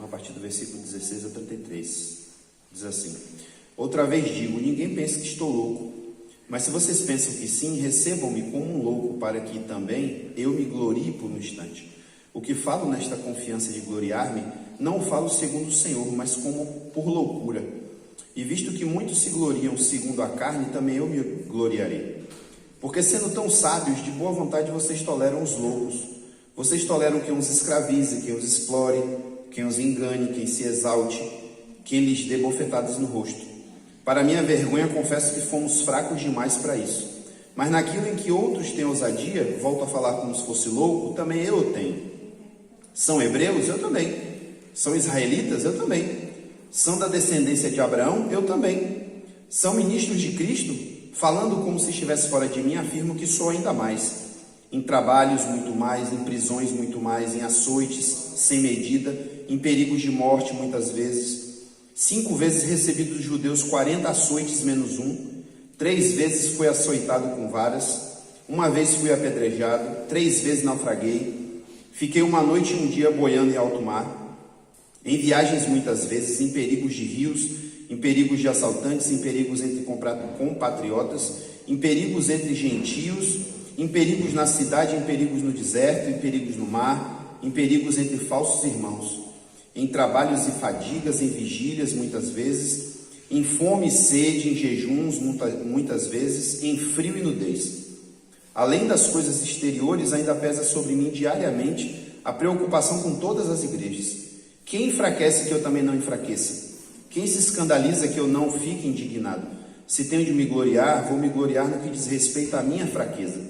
a partir do versículo 16 a 33. Diz assim: outra vez digo, ninguém pense que estou louco, mas se vocês pensam que sim, recebam-me como um louco, para que também eu me glorie por um instante. O que falo nesta confiança de gloriar-me, não o falo segundo o Senhor, mas como por loucura. E visto que muitos se gloriam segundo a carne, também eu me gloriarei. Porque sendo tão sábios, de boa vontade vocês toleram os loucos. Vocês toleram quem os escravize, quem os explore, quem os engane, quem se exalte, quem lhes dê bofetadas no rosto. Para minha vergonha, confesso que fomos fracos demais para isso. Mas naquilo em que outros têm ousadia, volto a falar como se fosse louco, também eu tenho. São hebreus? Eu também. São israelitas? Eu também. São da descendência de Abraão? Eu também. São ministros de Cristo? Falando como se estivesse fora de mim, afirmo que sou ainda mais. Em trabalhos muito mais, em prisões muito mais, em açoites sem medida, em perigos de morte muitas vezes. 5 vezes recebi dos judeus 40 açoites menos um. 3 vezes fui açoitado com varas. 1 vez fui apedrejado. 3 vezes naufraguei. Fiquei 1 noite e 1 dia boiando em alto mar. Em viagens muitas vezes, em perigos de rios, em perigos de assaltantes, em perigos entre compatriotas, em perigos entre gentios, em perigos na cidade, em perigos no deserto, em perigos no mar, em perigos entre falsos irmãos, em trabalhos e fadigas, em vigílias muitas vezes, em fome e sede, em jejuns muitas vezes, em frio e nudez. Além das coisas exteriores, ainda pesa sobre mim diariamente a preocupação com todas as igrejas. Quem enfraquece que eu também não enfraqueça? Quem se escandaliza que eu não fique indignado? Se tenho de me gloriar, vou me gloriar no que diz respeito à minha fraqueza.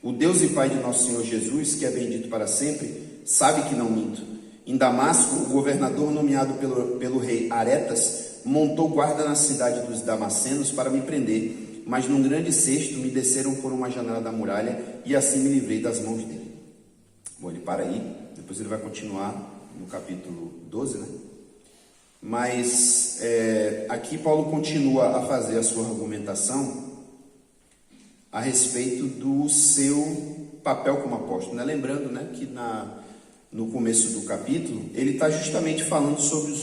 O Deus e Pai de nosso Senhor Jesus, que é bendito para sempre, sabe que não minto. Em Damasco, o governador nomeado pelo rei Aretas montou guarda na cidade dos Damascenos para me prender, mas num grande cesto me desceram por uma janela da muralha e assim me livrei das mãos dele. Bom, ele para aí, depois ele vai continuar no capítulo 12, né? Mas aqui Paulo continua a fazer a sua argumentação a respeito do seu papel como apóstolo, né? Lembrando, né, que no começo do capítulo ele está justamente falando sobre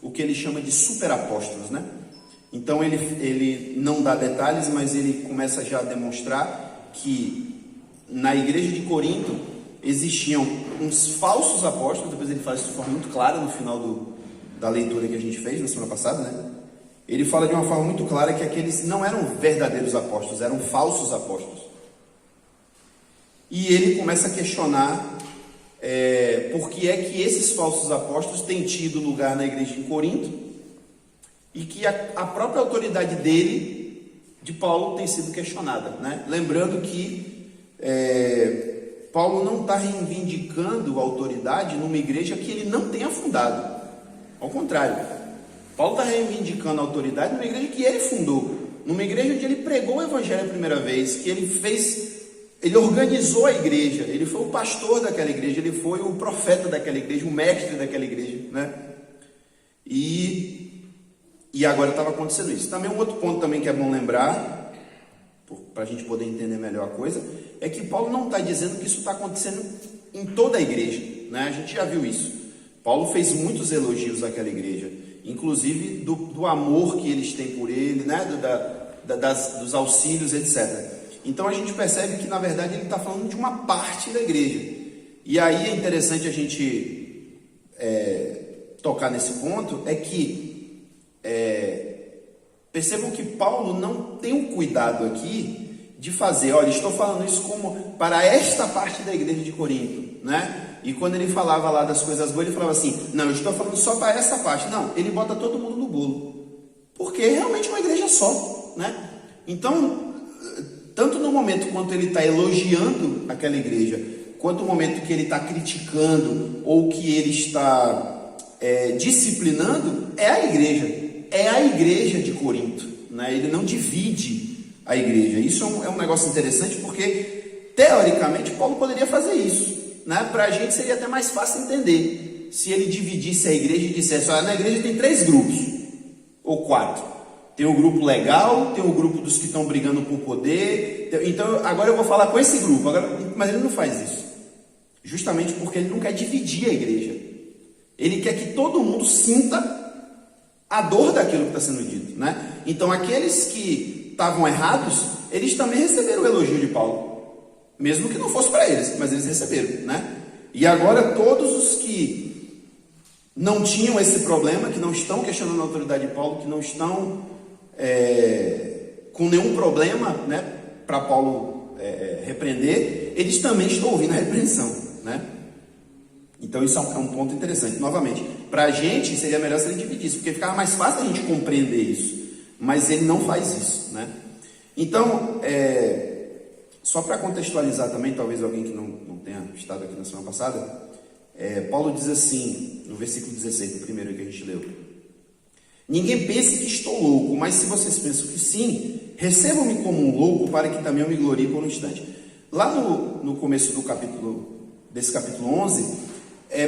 o que ele chama de superapóstolos, né? Então ele não dá detalhes, mas ele começa já a demonstrar que na igreja de Corinto existiam uns falsos apóstolos. Depois ele faz isso de forma muito clara no final da leitura que a gente fez na semana passada, né? Ele fala de uma forma muito clara que aqueles não eram verdadeiros apóstolos, eram falsos apóstolos. E ele começa a questionar por que é que esses falsos apóstolos têm tido lugar na igreja de Corinto e que a própria autoridade de Paulo, tem sido questionada, né? Lembrando que Paulo não está reivindicando a autoridade numa igreja que ele não tenha fundado. Ao contrário, Paulo está reivindicando a autoridade numa igreja que ele fundou, numa igreja onde ele pregou o evangelho a primeira vez, que ele organizou a igreja, ele foi o pastor daquela igreja, ele foi o profeta daquela igreja, o mestre daquela igreja, né? E agora estava acontecendo isso. Também um outro ponto também que é bom lembrar, para a gente poder entender melhor a coisa, é que Paulo não está dizendo que isso está acontecendo em toda a igreja, né? A gente já viu isso. Paulo fez muitos elogios àquela igreja, inclusive do amor que eles têm por ele, né? Dos auxílios, etc. Então a gente percebe que na verdade ele está falando de uma parte da igreja. E aí é interessante a gente tocar nesse ponto, é que percebam que Paulo não tem o cuidado aqui de fazer, olha, estou falando isso como para esta parte da igreja de Corinto, né? E quando ele falava lá das coisas boas, ele falava assim, não, eu estou falando só para essa parte. Não, ele bota todo mundo no bolo, porque é realmente uma igreja só, né? Então, tanto no momento quanto ele está elogiando aquela igreja, quanto no momento que ele está criticando ou que ele está disciplinando, é a igreja de Corinto, né? Ele não divide a igreja. Isso é um negócio interessante, porque teoricamente Paulo poderia fazer isso, né? Para a gente seria até mais fácil entender se ele dividisse a igreja e dissesse, olha, na igreja tem 3 grupos ou 4. Tem o grupo legal, tem o grupo dos que estão brigando por poder. Então agora eu vou falar com esse grupo. Mas ele não faz isso, justamente porque ele não quer dividir a igreja. Ele quer que todo mundo sinta a dor daquilo que está sendo dito, né? Então, aqueles que estavam errados, eles também receberam o elogio de Paulo, mesmo que não fosse para eles, mas eles receberam, né? E agora todos os que não tinham esse problema, que não estão questionando a autoridade de Paulo, que não estão com nenhum problema, né, para Paulo repreender, eles também estão ouvindo a repreensão, né? Então isso é um ponto interessante. Novamente, para a gente seria melhor se ele dividisse, porque ficava mais fácil a gente compreender isso, mas ele não faz isso, né? Então, só para contextualizar também, talvez alguém que não tenha estado aqui na semana passada, Paulo diz assim, no versículo 16, do primeiro que a gente leu: ninguém pense que estou louco, mas se vocês pensam que sim, recebam-me como um louco, para que também eu me glorie por um instante. Lá no começo desse capítulo 11,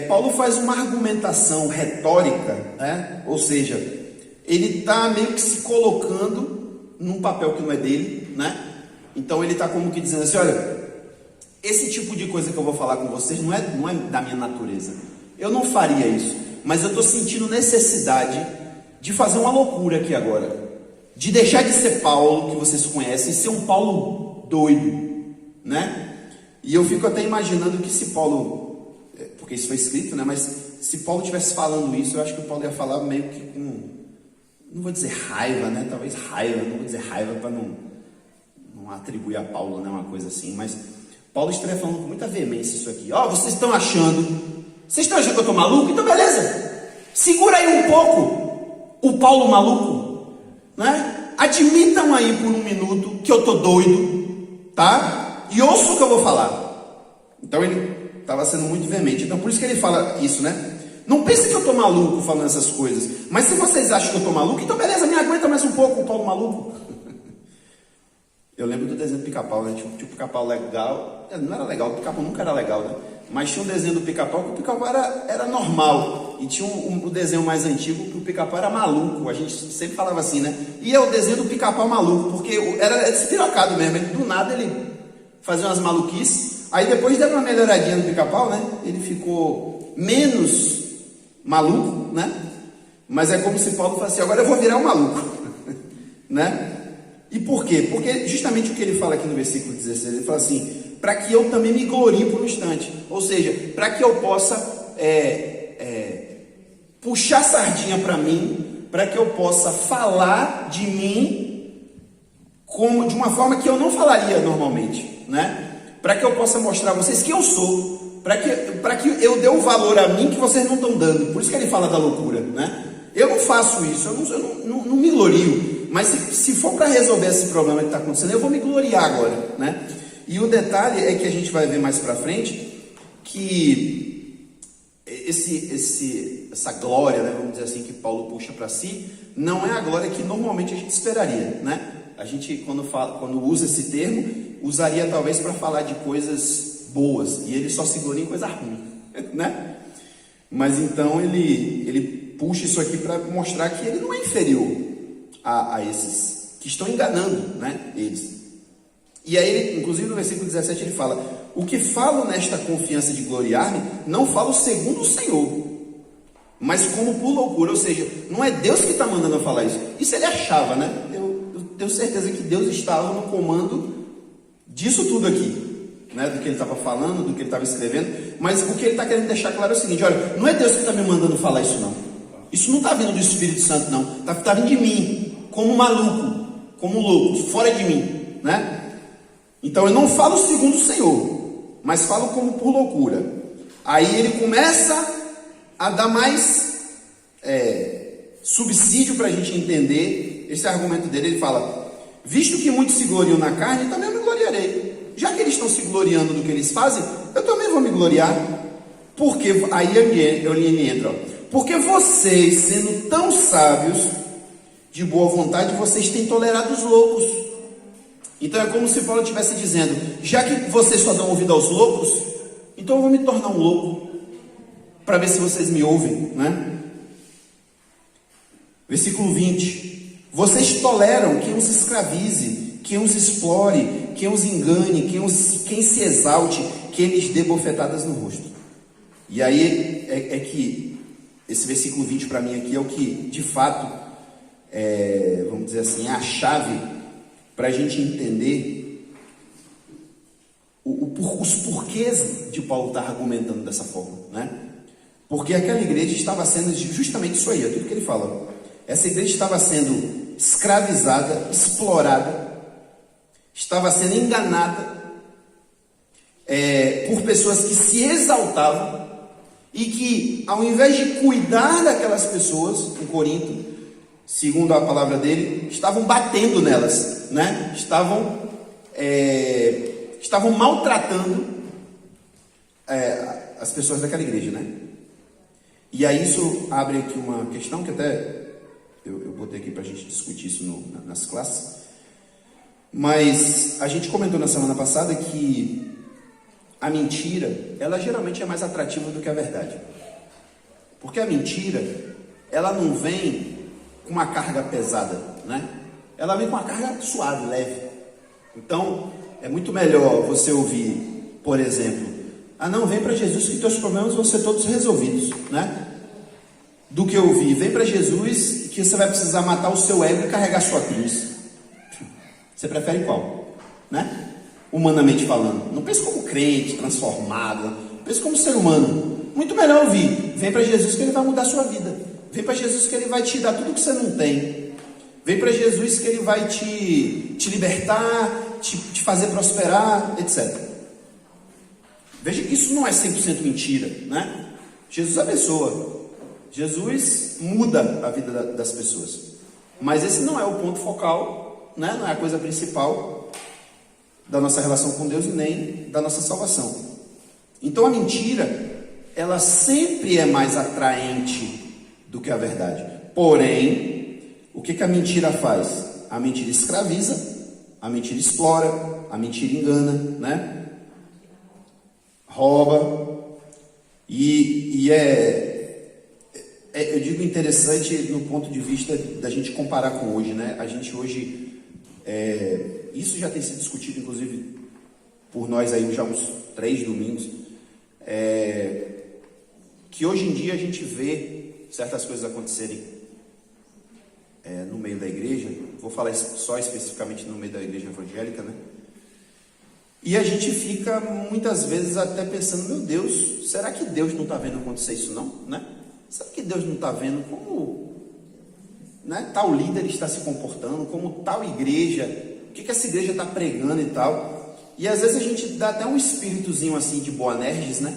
Paulo faz uma argumentação retórica, né? Ou seja, ele está meio que se colocando num papel que não é dele, né? Então ele está como que dizendo assim: olha, esse tipo de coisa que eu vou falar com vocês não é da minha natureza, eu não faria isso, mas eu estou sentindo necessidade de fazer uma loucura aqui agora, de deixar de ser Paulo, que vocês conhecem, e ser um Paulo doido, né? E eu fico até imaginando que se Paulo, porque isso foi escrito, né? Mas se Paulo estivesse falando isso, eu acho que o Paulo ia falar meio que com, não vou dizer raiva, né? Talvez raiva, não vou dizer raiva para não atribuir a Paulo, né? Uma coisa assim, mas Paulo estaria falando com muita veemência isso aqui. Vocês estão achando que eu estou maluco? Então beleza, segura aí um pouco o Paulo maluco, né? Admitam aí por um minuto que eu estou doido, tá? E ouça o que eu vou falar. Então ele estava sendo muito veemente. Então por isso que ele fala isso, né? Não pense que eu estou maluco falando essas coisas, mas se vocês acham que eu estou maluco, então beleza, me aguenta mais um pouco o Paulo maluco. Eu lembro do desenho do Pica-Pau, né? Tinha um Pica-Pau legal. Não era legal, o Pica-Pau nunca era legal, né? Mas tinha um desenho do Pica-Pau que o Pica-Pau era normal. E tinha um desenho mais antigo que o Pica-Pau era maluco. A gente sempre falava assim, né? E é o desenho do Pica-Pau maluco, porque era despirocado mesmo. Do nada ele fazia umas maluquices. Aí depois deu uma melhoradinha no Pica-Pau, né? Ele ficou menos maluco, né? Mas é como se Paulo falasse assim: agora eu vou virar um maluco, né? E por quê? Porque justamente o que ele fala aqui no versículo 16, ele fala assim: para que eu também me glorie por um instante. Ou seja, para que eu possa puxar sardinha para mim, para que eu possa falar de mim de uma forma que eu não falaria normalmente, né? Para que eu possa mostrar a vocês quem eu sou, para que eu dê o valor a mim que vocês não estão dando. Por isso que ele fala da loucura, né? Eu não faço isso, eu não me glorio. Mas se for para resolver esse problema que está acontecendo, eu vou me gloriar agora, né? E o detalhe é que a gente vai ver mais para frente que essa glória, né, vamos dizer assim, que Paulo puxa para si, não é a glória que normalmente a gente esperaria, né? A gente, quando usa esse termo, usaria talvez para falar de coisas boas, e ele só se gloria em coisa ruim, né? Mas então ele puxa isso aqui para mostrar que ele não é inferior a esses que estão enganando, né, eles. E aí, ele, inclusive no versículo 17, ele fala: o que falo nesta confiança de gloriar-me, não falo segundo o Senhor, mas como por loucura. Ou seja, não é Deus que está mandando eu falar isso. Isso ele achava, né? Eu tenho certeza que Deus estava no comando disso tudo aqui, né? Do que ele estava falando, do que ele estava escrevendo. Mas o que ele está querendo deixar claro é o seguinte: olha, não é Deus que está me mandando falar isso, não. Isso não está vindo do Espírito Santo, não. Está vindo de mim, como maluco, como louco, fora de mim, né? Então eu não falo segundo o Senhor, mas falo como por loucura. Aí ele começa a dar mais subsídio para a gente entender esse argumento dele. Ele fala: visto que muitos se gloriam na carne, também eu me gloriarei. Já que eles estão se gloriando do que eles fazem, eu também vou me gloriar. Porque aí ele entra, ó. Porque vocês, sendo tão sábios, de boa vontade, vocês têm tolerado os loucos. Então é como se Paulo estivesse dizendo: já que vocês só dão ouvido aos loucos, então eu vou me tornar um louco, para ver se vocês me ouvem, né? Versículo 20: vocês toleram quem os escravize, quem os explore, quem os engane, quem se exalte, quem lhes dê bofetadas no rosto. E aí é que esse versículo 20 para mim aqui é o que, de fato, vamos dizer assim, é a chave para a gente entender os porquês de Paulo estar argumentando dessa forma, né? Porque aquela igreja estava sendo justamente isso aí, é tudo que ele fala. Essa igreja estava sendo escravizada, explorada, estava sendo enganada por pessoas que se exaltavam e que, ao invés de cuidar daquelas pessoas, em Corinto, segundo a palavra dele, estavam batendo nelas, né? Estavam maltratando as pessoas daquela igreja, né? E aí isso abre aqui uma questão que até eu botei aqui para a gente discutir isso nas classes. Mas a gente comentou na semana passada que a mentira, ela geralmente é mais atrativa do que a verdade. Porque a mentira, ela não vem com uma carga pesada, né? Ela vem com uma carga suave, leve. Então, é muito melhor você ouvir, por exemplo, não, vem para Jesus que teus problemas vão ser todos resolvidos, né? Do que ouvir, vem para Jesus que você vai precisar matar o seu ego e carregar sua cruz. Você prefere qual? Né? Humanamente falando. Não pense como crente, transformado. Pense como ser humano. Muito melhor ouvir. Vem para Jesus que Ele vai mudar a sua vida. Vem para Jesus que Ele vai te dar tudo que você não tem. Vem para Jesus que Ele vai te libertar, te fazer prosperar, etc. Veja que isso não é 100% mentira, né? Jesus abençoa. Jesus muda a vida das pessoas. Mas esse não é o ponto focal, né? Não é a coisa principal da nossa relação com Deus e nem da nossa salvação. Então a mentira, ela sempre é mais atraente do que a verdade. Porém, o que a mentira faz? A mentira escraviza, a mentira explora, a mentira engana, né? Rouba. Eu digo interessante no ponto de vista da gente comparar com hoje, né? A gente hoje, isso já tem sido discutido, inclusive, por nós aí já uns 3 domingos, que hoje em dia a gente vê certas coisas acontecerem no meio da igreja. Vou falar só especificamente no meio da igreja evangélica, né? E a gente fica muitas vezes até pensando, meu Deus, será que Deus não está vendo acontecer isso não, né? Será que Deus não está vendo como, né, tal líder está se comportando, como tal igreja, o que essa igreja está pregando e tal? E às vezes a gente dá até um espíritozinho assim de Boanerges, né?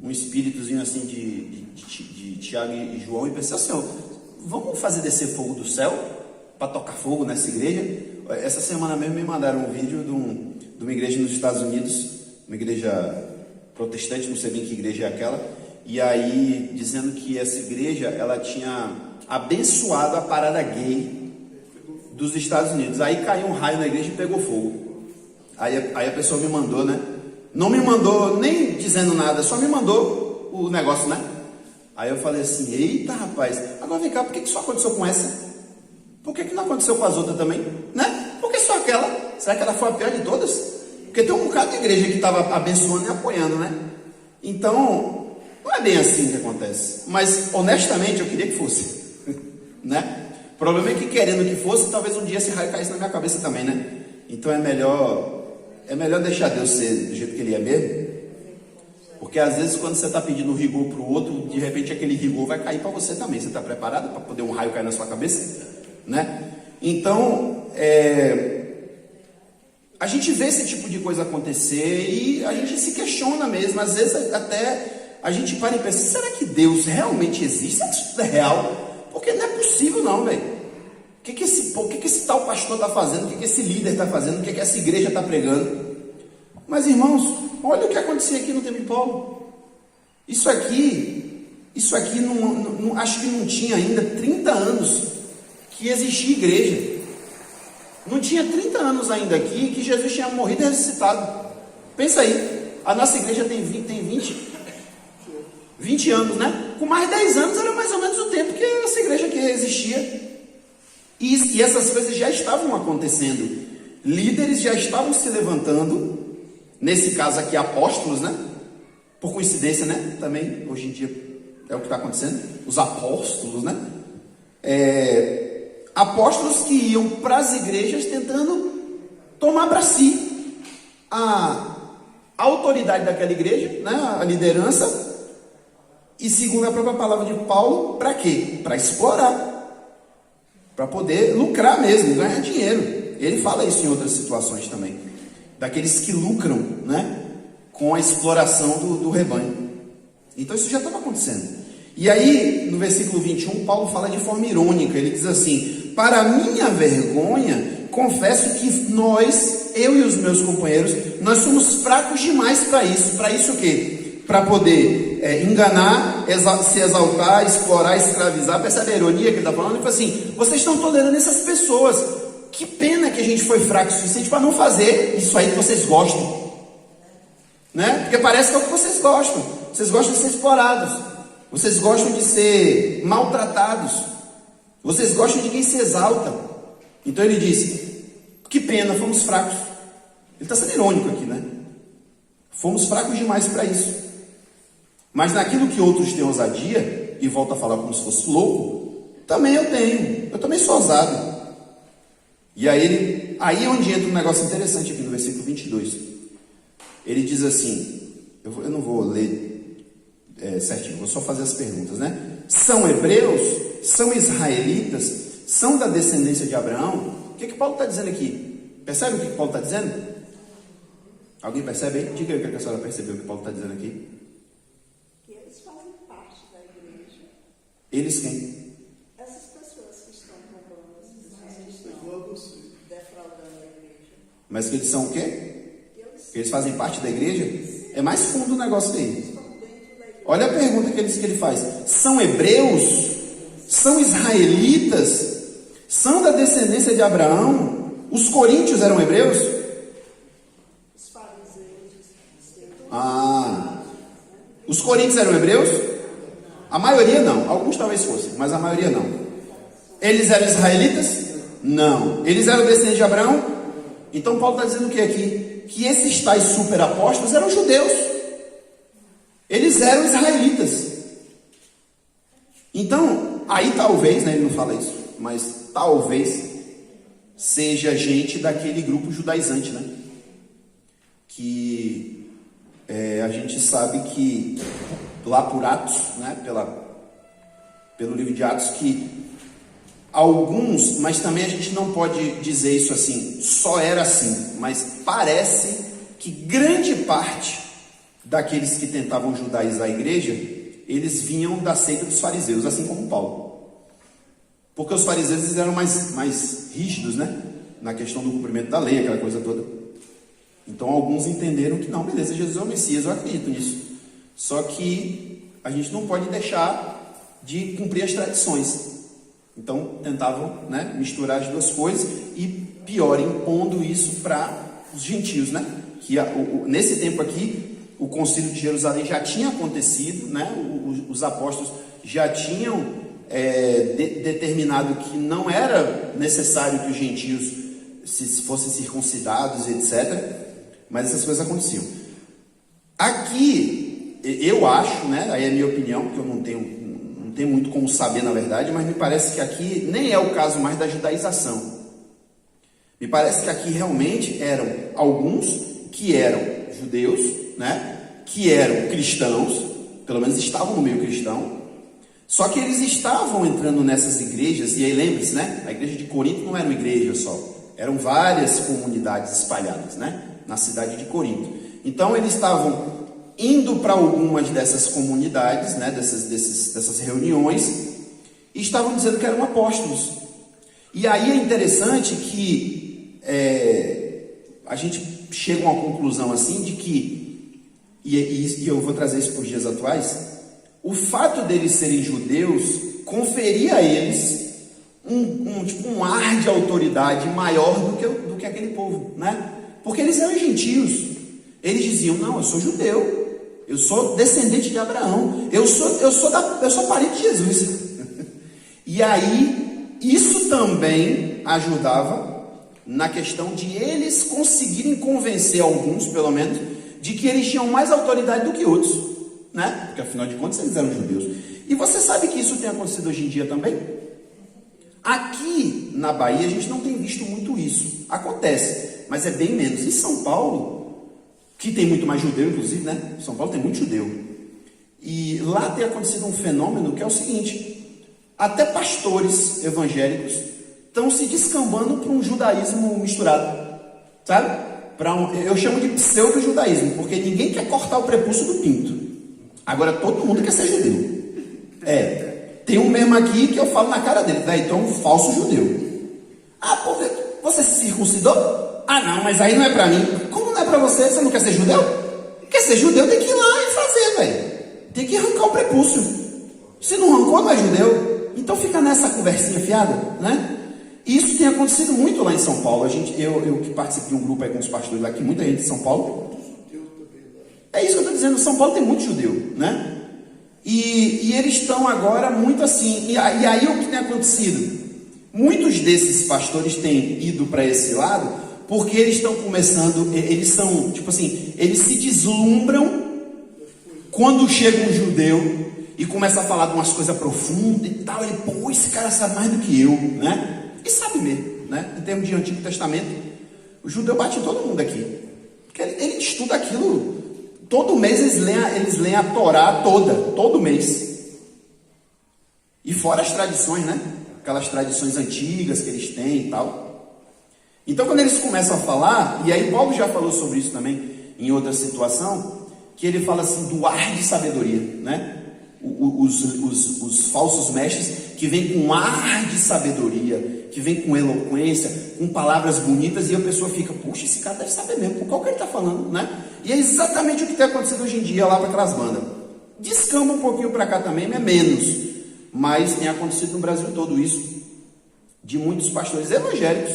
Um espíritozinho assim de Tiago e João, e pensa assim, vamos fazer descer fogo do céu para tocar fogo nessa igreja? Essa semana mesmo me mandaram um vídeo de uma igreja nos Estados Unidos, uma igreja protestante, não sei bem que igreja é aquela, e aí dizendo que essa igreja, ela tinha abençoado a parada gay dos Estados Unidos. Aí caiu um raio na igreja e pegou fogo. Aí a pessoa me mandou, né? Não me mandou nem dizendo nada, só me mandou o negócio, né? Aí eu falei assim, eita rapaz, agora vem cá, por que isso aconteceu com essa? Por que não aconteceu com as outras também? Né? Por que só aquela? Será que ela foi a pior de todas? Porque tem um bocado de igreja que estava abençoando e apoiando, né? Então, não é bem assim que acontece. Mas, honestamente, eu queria que fosse. Né? O problema é que, querendo que fosse, talvez um dia esse raio caísse na minha cabeça também, né? Então é melhor deixar Deus ser do jeito que Ele é mesmo. Porque às vezes quando você está pedindo rigor para o outro, de repente aquele rigor vai cair para você também. Você está preparado para poder um raio cair na sua cabeça? Né? Então, a gente vê esse tipo de coisa acontecer e a gente se questiona mesmo. Às vezes até a gente para e pensa, será que Deus realmente existe? Será que isso é real? Porque não é possível não, velho. O que esse tal pastor está fazendo? O que esse líder está fazendo? O que essa igreja está pregando? Mas irmãos, olha o que acontecia aqui no tempo de Paulo. Isso aqui não, acho que não tinha ainda 30 anos que existia igreja. Não tinha 30 anos ainda aqui que Jesus tinha morrido e ressuscitado. Pensa aí, a nossa igreja tem 20 anos, né? Com mais 10 anos era mais ou menos o tempo que essa igreja aqui existia. E essas coisas já estavam acontecendo. Líderes já estavam se levantando, nesse caso aqui apóstolos, né? Por coincidência, né? Também, hoje em dia, é o que está acontecendo, os apóstolos, né? Apóstolos que iam para as igrejas tentando tomar para si a autoridade daquela igreja, né? A liderança, e segundo a própria palavra de Paulo, para quê? Para explorar, para poder lucrar mesmo, ganhar dinheiro. Ele fala isso em outras situações também, daqueles que lucram, né? Com a exploração do rebanho. Então isso já estava acontecendo. E aí, no versículo 21, Paulo fala de forma irônica. Ele diz assim: para minha vergonha, confesso que eu e os meus companheiros, nós somos fracos demais para isso. Para isso o quê? Para poder enganar, se exaltar, explorar, escravizar. Percebe a ironia que ele está falando? Ele fala assim: vocês estão tolerando essas pessoas. Que pena que a gente foi fraco o suficiente para não fazer isso aí que vocês gostam. Né? Porque parece que é o que vocês gostam. Vocês gostam de ser explorados. Vocês gostam de ser maltratados. Vocês gostam de quem se exalta. Então ele disse: que pena, fomos fracos. Ele está sendo irônico aqui, né? Fomos fracos demais para isso. Mas naquilo que outros têm ousadia, e volta a falar como se fosse louco, também eu tenho. Eu também sou ousado. E aí é onde entra um negócio interessante aqui no versículo 22. Ele diz assim, eu não vou ler certinho, vou só fazer as perguntas, né? São hebreus? São israelitas? São da descendência de Abraão? O que Paulo está dizendo aqui? Percebe o que Paulo está dizendo? Alguém percebe aí? Diga aí o que a senhora percebeu que Paulo está dizendo aqui. Que eles fazem parte da igreja. Eles quem? Essas pessoas que estão roubando, essas pessoas que estão defraudando a igreja. Mas que eles são o quê? Eles fazem parte da igreja? É mais fundo o negócio aí. Olha a pergunta que ele faz. São hebreus? São israelitas? São da descendência de Abraão? Os coríntios eram hebreus? Os fariseus. Os coríntios eram hebreus? A maioria não. Alguns talvez fossem, mas a maioria não. Eles eram israelitas? Não. Eles eram descendentes de Abraão? Então Paulo está dizendo o que aqui? Que esses tais super apóstolos eram judeus. Eles eram israelitas. Então, aí talvez, né, ele não fala isso, mas talvez seja gente daquele grupo judaizante, né? Que a gente sabe que lá por Atos, né, pelo livro de Atos, que alguns, mas também a gente não pode dizer isso assim, só era assim, mas parece que grande parte daqueles que tentavam judaizar a igreja, eles vinham da seita dos fariseus, assim como Paulo. Porque os fariseus eram mais rígidos, né? Na questão do cumprimento da lei, aquela coisa toda. Então alguns entenderam que não, beleza, Jesus é o Messias, eu acredito nisso. Só que a gente não pode deixar de cumprir as tradições. Então tentavam, né, misturar as duas coisas e, pior, impondo isso para os gentios, né? Que nesse tempo aqui, o concílio de Jerusalém já tinha acontecido, né? Os apóstolos já tinham determinado que não era necessário que os gentios fossem circuncidados, etc. Mas essas coisas aconteciam. Aqui, eu acho, né? Aí é a minha opinião, porque eu não tenho muito como saber na verdade, mas me parece que aqui nem é o caso mais da judaização. Me parece que aqui realmente eram alguns que eram judeus, né? Que eram cristãos, pelo menos estavam no meio cristão, só que eles estavam entrando nessas igrejas, e aí lembre-se, né? A igreja de Corinto não era uma igreja só, eram várias comunidades espalhadas, né? Na cidade de Corinto. Então eles estavam indo para algumas dessas comunidades, né? Dessas reuniões, e estavam dizendo que eram apóstolos. E aí é interessante que a gente chega a uma conclusão assim de que, e eu vou trazer isso para os dias atuais, o fato deles serem judeus conferia a eles um ar de autoridade maior do que aquele povo, né? Porque eles eram gentios. Eles diziam: não, eu sou judeu, eu sou descendente de Abraão, eu sou parente de Jesus. E aí isso também ajudava na questão de eles conseguirem convencer alguns, pelo menos, de que eles tinham mais autoridade do que outros, né? Porque afinal de contas eles eram judeus. E você sabe que isso tem acontecido hoje em dia também? Aqui na Bahia a gente não tem visto muito isso. Acontece, mas é bem menos. Em São Paulo, que tem muito mais judeu, inclusive, né? São Paulo tem muito judeu. E lá tem acontecido um fenômeno que é o seguinte: até pastores evangélicos estão se descambando para um judaísmo misturado, sabe? Eu chamo de pseudo-judaísmo, porque ninguém quer cortar o prepúcio do pinto. Agora todo mundo quer ser judeu. Tem um mesmo aqui que eu falo na cara dele, daí então é um falso judeu. Ah, porque você se circuncidou? Ah não, mas aí não é pra mim. Como não é pra você? Você não quer ser judeu? Quer ser judeu tem que ir lá e fazer, velho. Tem que arrancar o prepúcio. Se não arrancou, não é judeu. Então fica nessa conversinha fiada, né? E isso tem acontecido muito lá em São Paulo. Eu que participo de um grupo aí com os pastores aqui, muita gente de São Paulo. É isso que eu estou dizendo, São Paulo tem muito judeu, né? E eles estão agora muito assim. E aí o que tem acontecido? Muitos desses pastores têm ido para esse lado porque eles estão começando, eles são, tipo assim, eles se deslumbram quando chega um judeu e começa a falar de umas coisas profundas e tal. Ele, pô, esse cara sabe mais do que eu, né? E sabe mesmo, né? Em termos de Antigo Testamento, o judeu bate em todo mundo aqui. Porque ele estuda aquilo. Todo mês eles leem a Torá toda, todo mês. E fora as tradições, né? Aquelas tradições antigas que eles têm e tal. Então quando eles começam a falar, e aí Paulo já falou sobre isso também em outra situação, que ele fala assim do ar de sabedoria, né? Os falsos mestres que vêm com ar de sabedoria, que vêm com eloquência, com palavras bonitas, e a pessoa fica, puxa, esse cara deve saber mesmo, por qual que ele está falando, né? E é exatamente o que tem acontecido hoje em dia lá para aquelas bandas. Descamba um pouquinho para cá também, é menos, mas tem acontecido no Brasil todo isso, de muitos pastores evangélicos,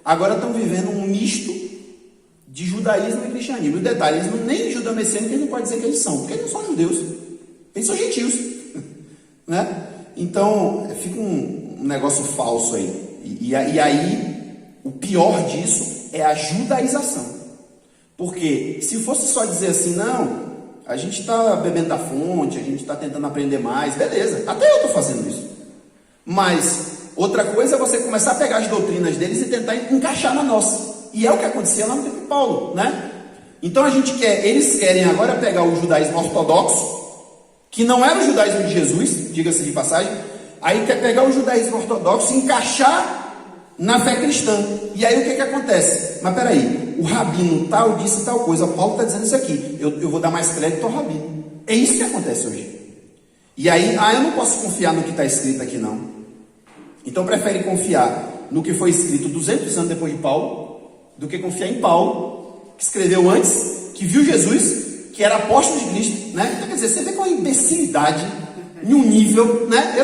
agora estão vivendo um misto de judaísmo e cristianismo. E o detalhe, eles nem judeu-messiânico, eles não podem dizer que eles são, porque eles não são judeus, eles são gentios, né? Então fica um negócio falso aí. E aí o pior disso é a judaização. Porque se fosse só dizer assim, não, a gente está bebendo da fonte, a gente está tentando aprender mais, beleza, até eu estou fazendo isso. Mas outra coisa é você começar a pegar as doutrinas deles e tentar encaixar na nossa. E é o que acontecia lá no tempo de Paulo, né? Então eles querem agora pegar o judaísmo ortodoxo, que não era o judaísmo de Jesus, diga-se de passagem, aí quer pegar o judaísmo ortodoxo e encaixar na fé cristã. E aí o que acontece? Mas peraí, o rabino tal disse tal coisa, Paulo está dizendo isso aqui, eu vou dar mais crédito ao rabino. É isso que acontece hoje. E aí, eu não posso confiar no que está escrito aqui não. Então prefere confiar no que foi escrito 200 anos depois de Paulo, do que confiar em Paulo, que escreveu antes, que viu Jesus, que era apóstolo de Cristo, né? Então quer dizer, você vê com a imbecilidade em um nível, né?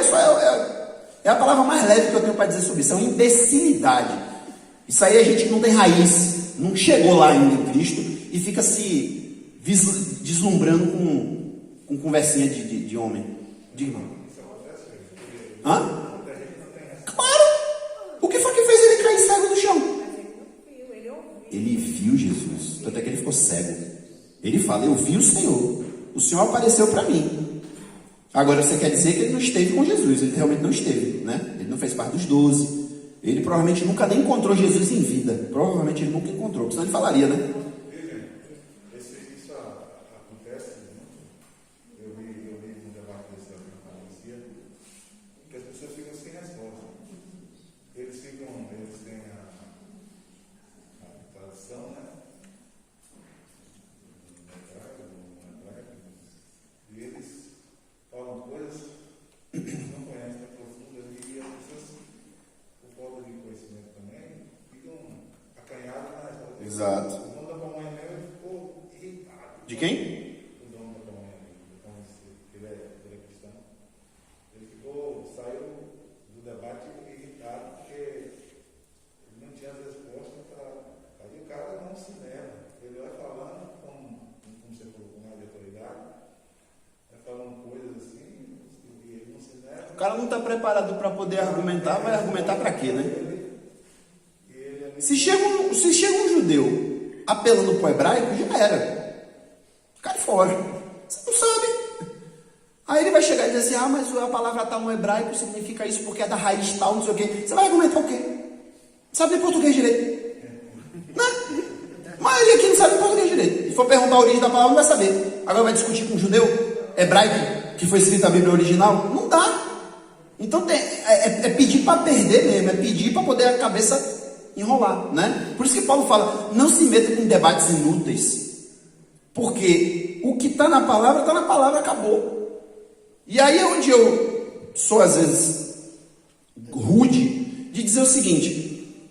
É a palavra mais leve que eu tenho para dizer sobre isso, é uma imbecilidade. Isso aí é gente que não tem raiz, não chegou lá ainda em Cristo e fica se deslumbrando com conversinha de homem. Diga, irmão. Hã? Claro! O que foi que fez ele cair cego no chão? Ele viu Jesus, até que ele ficou cego. Ele fala, eu vi o Senhor apareceu para mim. Agora você quer dizer que ele não esteve com Jesus, ele realmente não esteve, né? Ele não fez parte dos 12, ele provavelmente nunca nem encontrou Jesus em vida, provavelmente ele nunca encontrou, senão ele falaria, né? Isso acontece, eu vi um debate desse da parecia, que as pessoas ficam sem resposta. Eles têm a tradição, né? E eles falam coisas que eles não conhecem profundas e as pessoas, por falta de conhecimento também, ficam acanhadas na resposta. Exato. O dono da pamonha mesmo ficou irritado. De quem? O dono da pamonha, ele é cristão. Ele saiu do debate irritado porque ele não tinha as respostas para. Aí o cara não se nega. Ele vai falando, como você falou, com mais de autoridade, vai falando coisas assim, e ele não se nega. O cara não está preparado para poder argumentar, vai argumentar para quê, né? Se chega um judeu apelando para o hebraico, já era. Cai fora. Você não sabe. Aí ele vai chegar e dizer assim, mas a palavra tal no hebraico significa isso porque é da raiz tal, não sei o quê. Você vai argumentar o quê? Não sabe nem português direito. Né? A maioria aqui não sabe nem português direito. Se for perguntar a origem da palavra, não vai saber. Agora vai discutir com um judeu hebraico que foi escrito a Bíblia original? Não dá. Então é pedir para perder mesmo, é pedir para poder a cabeça enrolar, né? Por isso que Paulo fala, não se meta em debates inúteis, porque o que está na palavra, acabou. E aí é onde eu sou às vezes rude de dizer o seguinte: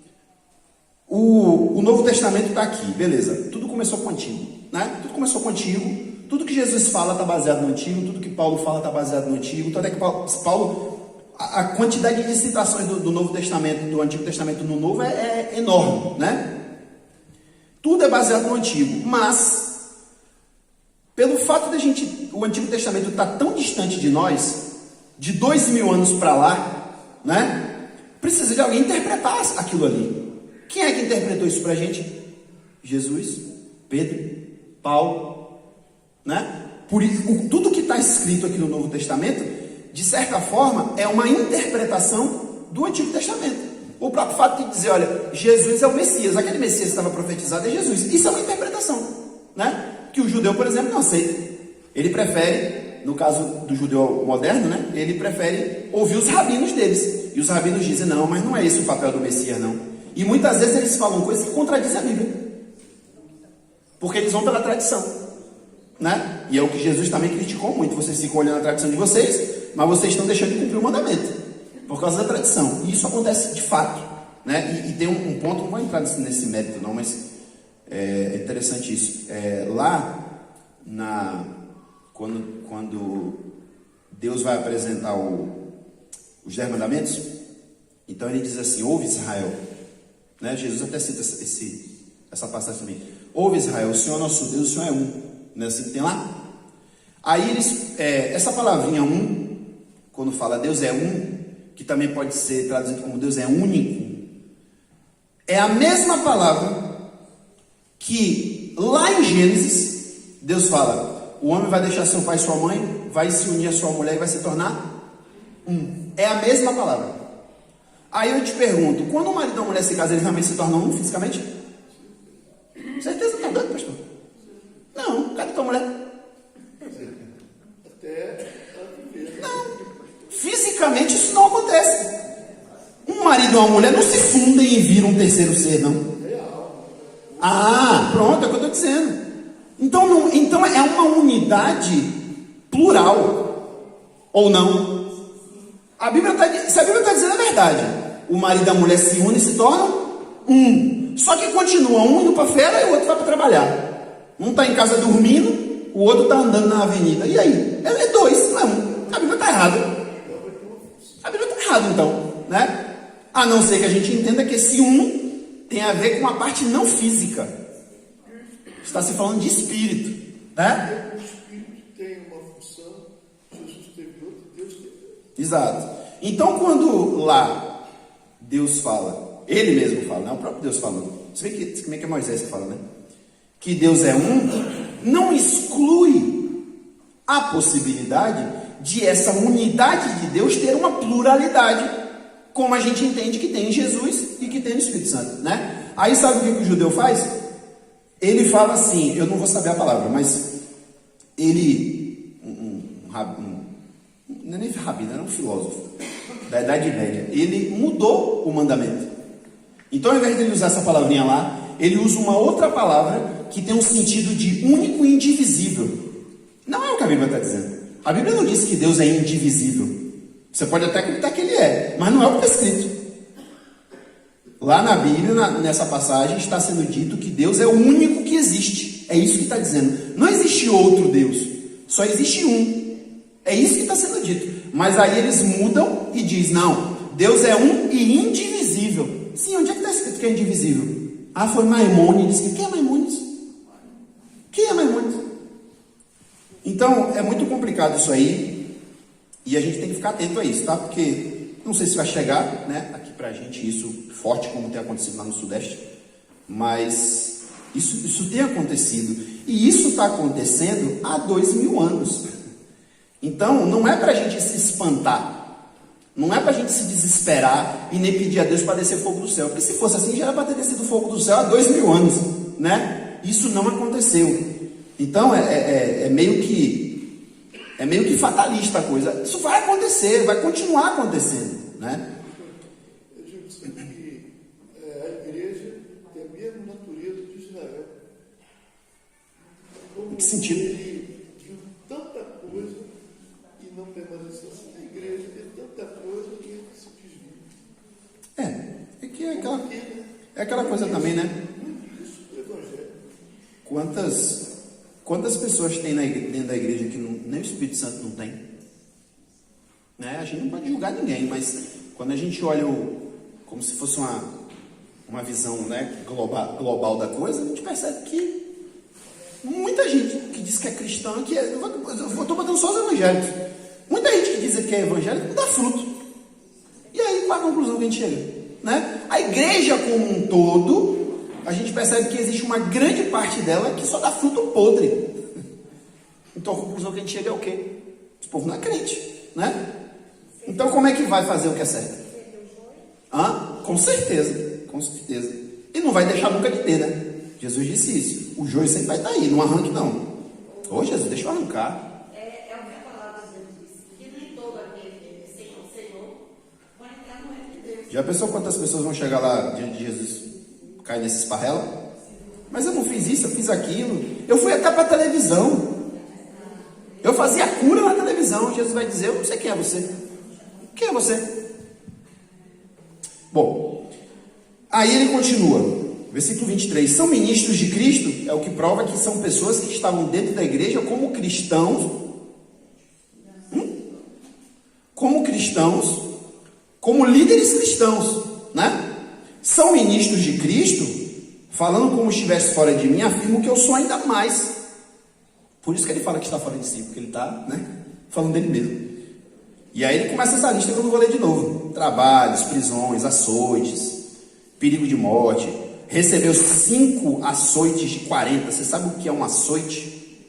o Novo Testamento está aqui, beleza, tudo começou contigo, né? Tudo começou contigo, tudo que Jesus fala está baseado no Antigo, tudo que Paulo fala está baseado no Antigo, tanto é que Paulo a quantidade de citações do Novo Testamento, do Antigo Testamento no Novo é enorme, né? Tudo é baseado no Antigo, mas pelo fato de o Antigo Testamento estar tão distante de nós, de 2000 anos para lá, né? Precisa de alguém interpretar aquilo ali. Quem é que interpretou isso para a gente? Jesus, Pedro, Paulo, né? Por isso, tudo que está escrito aqui no Novo Testamento, de certa forma, é uma interpretação do Antigo Testamento. O próprio fato de dizer, olha, Jesus é o Messias, aquele Messias que estava profetizado é Jesus. Isso é uma interpretação, né? Que o judeu, por exemplo, não aceita. Ele prefere, no caso do judeu moderno, né? Ele prefere ouvir os rabinos deles. E os rabinos dizem, não, mas não é esse o papel do Messias, não. E muitas vezes eles falam coisas que contradizem a Bíblia. Porque eles vão pela tradição, né? E é o que Jesus também criticou muito. Vocês ficam olhando a tradição de vocês, mas vocês estão deixando de cumprir o mandamento por causa da tradição. E isso acontece de fato, né? E tem um ponto, não vou entrar nesse mérito não, mas é interessante isso. Quando Deus vai apresentar os 10 mandamentos, então ele diz assim, ouve Israel, né? Jesus até cita essa passagem também. Ouve Israel, o Senhor nosso Deus, o Senhor é um. Não é assim que tem lá? Aí essa palavrinha um, quando fala Deus é um, que também pode ser traduzido como Deus é único, é a mesma palavra que lá em Gênesis Deus fala, o homem vai deixar seu pai e sua mãe, vai se unir à sua mulher e vai se tornar um. É a mesma palavra. Aí eu te pergunto, quando o marido e a mulher se casam, eles realmente se tornam um fisicamente? Certeza que tá doido, pastor? Não, cadê tua mulher? Não, fisicamente isso não acontece. Um marido e uma mulher não se fundem e viram um terceiro ser, não. Pronto, é o que eu estou dizendo. Então é uma unidade plural, ou não? Se a Bíblia está dizendo a verdade, o marido e a mulher se unem e se tornam um. Só que continua um indo para a fera e o outro vai para trabalhar. Um está em casa dormindo, o outro está andando na avenida. E aí? É dois, não é um. A Bíblia está errada. A Bíblia está errada, então, né? A não ser que a gente entenda que esse um tem a ver com a parte não física. Está se falando de espírito, né? O espírito tem uma função, Jesus teve outra, Deus teve outra. Exato. Então, quando lá Deus fala, ele mesmo fala, né? O próprio Deus falando. Você vê como é que é Moisés que fala, né? Que Deus é um, não exclui a possibilidade de essa unidade de Deus ter uma pluralidade, como a gente entende que tem em Jesus e que tem no Espírito Santo, né? Aí sabe o que o judeu faz? Ele fala assim, eu não vou saber a palavra, mas ele, não é nem rabino, era um filósofo da Idade Média, ele mudou o mandamento. Então, ao invés de ele usar essa palavrinha lá, ele usa uma outra palavra que tem um sentido de único e indivisível. Não é o que a Bíblia está dizendo. A Bíblia não diz que Deus é indivisível. Você pode até acreditar que ele é, mas não é o que está escrito. Lá na Bíblia, nessa passagem, está sendo dito que Deus é o único que existe. É isso que está dizendo. Não existe outro Deus, só existe um. É isso que está sendo dito. Mas aí eles mudam e dizem, não, Deus é um e indivisível. Sim, onde é que está escrito que é indivisível? Foi Maimônides. Quem é Maimônides? Quem é Maimônides? Então, é muito complicado isso aí. E a gente tem que ficar atento a isso, tá? Porque não sei se vai chegar, né, aqui pra gente isso forte, como tem acontecido lá no Sudeste. Mas isso tem acontecido. E isso está acontecendo há 2000 anos. Então, não é para a gente se espantar, não é para a gente se desesperar e nem pedir a Deus para descer fogo do céu, porque se fosse assim, já era para ter descido fogo do céu há 2000 anos, né? Isso não aconteceu. Então, é meio que fatalista a coisa. Isso vai acontecer, vai continuar acontecendo, né? Eu digo que a igreja tem a mesma natureza de Israel. Em que sentido? Ele viu tanta coisa e não permaneceu assim. A igreja vê tanta coisa e ele se desvia. É que é aquela coisa também, né? Isso é o evangelho. Quantas pessoas tem dentro da igreja que nem o Espírito Santo não tem? Né? A gente não pode julgar ninguém, mas quando a gente olha como se fosse uma visão, né, global da coisa, a gente percebe que muita gente que diz que é cristã, eu estou botando só os evangélicos, muita gente que diz que é evangélico não dá fruto. E aí qual a conclusão que a gente chega? Né? A igreja como um todo, a gente percebe que existe uma grande parte dela que só dá fruto podre. Então a conclusão que a gente chega é o quê? Esse povo não é crente, né? Então como é que vai fazer o que é certo? Com certeza, com certeza. E não vai deixar nunca de ter, né? Jesus disse isso. O joio sempre vai estar aí, não arranque não. Ô Jesus, deixa eu arrancar. É o que a palavra de Deus diz, que nem todo aquele que Senhor, Senhor, vai entrar no reino de Deus. Já pensou quantas pessoas vão chegar lá diante de Jesus, cair nesse esparrela? Mas eu não fiz isso, eu fiz aquilo. Eu fui até para a televisão. Eu fazia cura na televisão. Jesus vai dizer, eu não sei quem é você. Quem é você? Bom, aí ele continua. Versículo 23. São ministros de Cristo, é o que prova que são pessoas que estavam dentro da igreja como cristãos. Como cristãos, como líderes cristãos, né? São ministros de Cristo, falando como estivesse fora de mim, afirmo que eu sou ainda mais. Por isso que ele fala que está fora de si, porque ele está, né, falando dele mesmo. E aí ele começa essa lista que eu não vou ler de novo. Trabalhos, prisões, açoites, perigo de morte. Recebeu 5 açoites de 40. Você sabe o que é um açoite?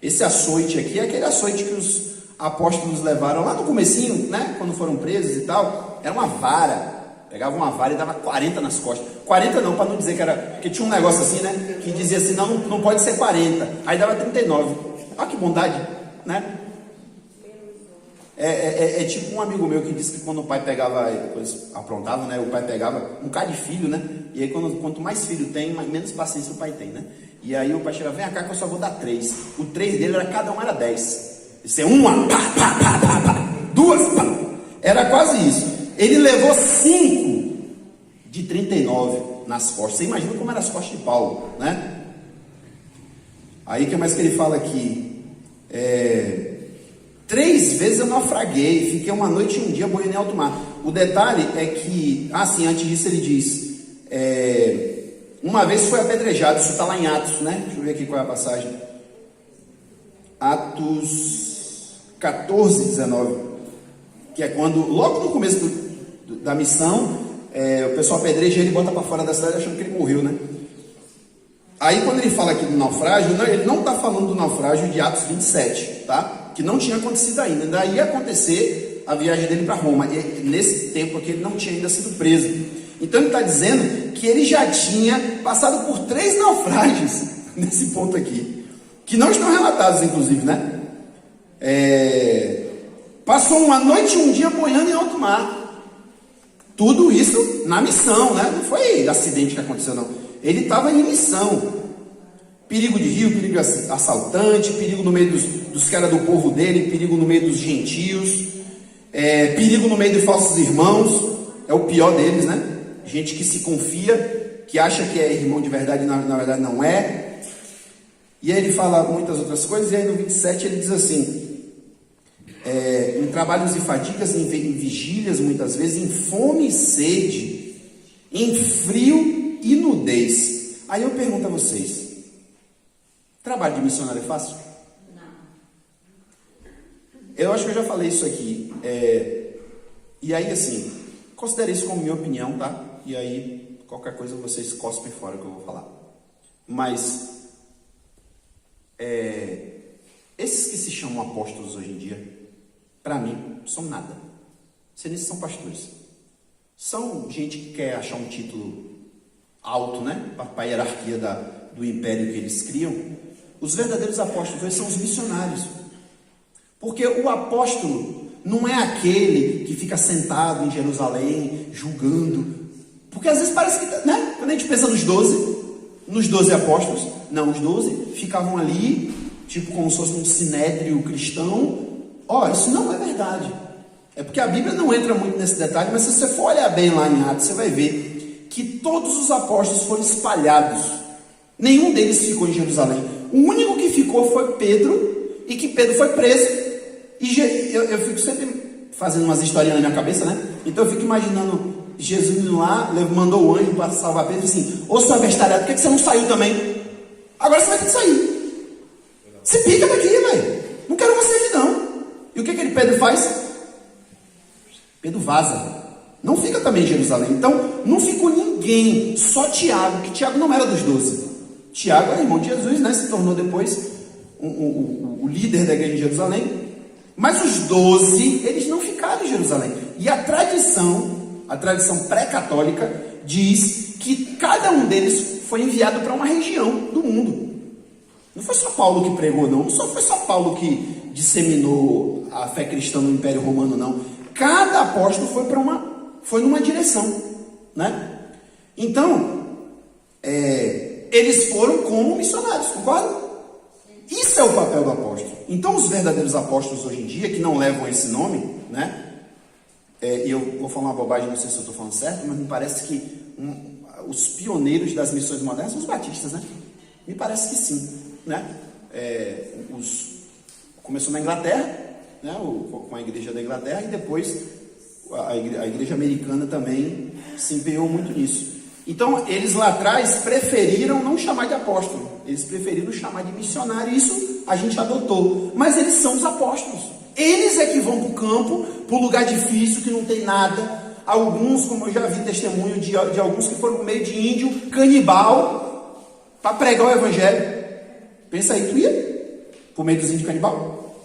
Esse açoite aqui é aquele açoite que os apóstolos levaram lá no comecinho, né, quando foram presos e tal. Era uma vara. Pegava uma vara e dava 40 nas costas. 40 não, para não dizer que era... Porque tinha um negócio assim, né? Que dizia assim, não pode ser 40. Aí dava 39. Olha que bondade, né? É tipo um amigo meu que disse que quando o pai pegava, depois aprontava, né? O pai pegava um cara de filho, né? E aí quanto mais filho tem, menos paciência o pai tem, né? E aí o pai chegava, vem cá que eu só vou dar 3. O 3 dele cada um era 10. Isso é uma, pá, pá, pá, pá, pá. 2, pá. Era quase isso. Ele levou 5 de 39 nas costas. Você imagina como eram as costas de Paulo, né? Aí o que mais que ele fala aqui? 3 vezes eu naufraguei, fiquei uma noite e um dia boiando em alto mar. O detalhe é que, antes disso ele diz, uma vez foi apedrejado, isso está lá em Atos, né? Deixa eu ver aqui qual é a passagem. Atos 14, 19, que é quando, logo no começo da missão, o pessoal apedreja ele e bota para fora da cidade achando que ele morreu, né? Aí quando ele fala aqui do naufrágio, ele não está falando do naufrágio de Atos 27, tá? Que não tinha acontecido ainda. Ainda ia acontecer a viagem dele para Roma. E nesse tempo aqui ele não tinha ainda sido preso. Então ele está dizendo que ele já tinha passado por 3 naufrágios nesse ponto aqui, que não estão relatados, inclusive, né? Passou uma noite e um dia boiando em alto mar. Tudo isso na missão, né? Não foi acidente que aconteceu, não. Ele estava em missão. Perigo de rio, perigo assaltante, perigo no meio dos caras do povo dele, perigo no meio dos gentios, perigo no meio de falsos irmãos, é o pior deles, né? Gente que se confia, que acha que é irmão de verdade e na verdade não é. E aí ele fala muitas outras coisas, e aí no 27 ele diz assim, em trabalhos e fadigas, em vigílias muitas vezes, em fome e sede, em frio e nudez. Aí eu pergunto a vocês, trabalho de missionário é fácil? Não. Eu acho que eu já falei isso aqui. E aí, assim, considere isso como minha opinião, tá? E aí, qualquer coisa vocês cospem fora que eu vou falar. Mas, Esses que se chamam apóstolos hoje em dia, para mim, são nada. Eles são pastores. São gente que quer achar um título alto, né? Para a hierarquia do império que eles criam. Os verdadeiros apóstolos hoje são os missionários. Porque o apóstolo não é aquele que fica sentado em Jerusalém, julgando. Porque às vezes parece que, né? Quando a gente pensa nos 12 apóstolos, não, os 12 ficavam ali, tipo como se fosse um sinédrio cristão. Isso não é verdade. É porque a Bíblia não entra muito nesse detalhe, mas se você for olhar bem lá em Atos, você vai ver que todos os apóstolos foram espalhados. Nenhum deles ficou em Jerusalém. O único que ficou foi Pedro, e que Pedro foi preso. E eu fico sempre fazendo umas historinhas na minha cabeça, né? Então eu fico imaginando Jesus indo lá, mandou o anjo para salvar Pedro, assim: ô seu abestalhado, por que você não saiu também? Agora você vai ter que sair. Se pica daqui, velho. Não quero você aqui não. E o que aquele Pedro faz? Pedro vaza. Não fica também em Jerusalém. Então, não ficou ninguém, só Tiago, que Tiago não era dos 12. Tiago era irmão de Jesus, né? Se tornou depois o líder da igreja de Jerusalém. Mas os 12, eles não ficaram em Jerusalém. E a tradição pré-católica, diz que cada um deles foi enviado para uma região do mundo. Não foi só Paulo que pregou, não. Não foi só Paulo que disseminou a fé cristã no Império Romano, não. Cada apóstolo foi numa direção, né? Então, eles foram como missionários, concorda? Isso é o papel do apóstolo. Então, os verdadeiros apóstolos hoje em dia, que não levam esse nome, né? E eu vou falar uma bobagem, não sei se eu estou falando certo, mas me parece que os pioneiros das missões modernas são os batistas, né? Me parece que sim, né? Começou na Inglaterra, né? Com a igreja da Inglaterra, e depois a igreja americana também se empenhou muito nisso. Então, eles lá atrás preferiram não chamar de apóstolo, eles preferiram chamar de missionário. Isso a gente adotou, mas eles são os apóstolos. Eles é que vão para o campo, para o lugar difícil, que não tem nada. Alguns, como eu já vi testemunho de alguns que foram no meio de índio, canibal, para pregar o evangelho. Pensa aí, tu ia para o meio dos índios canibal?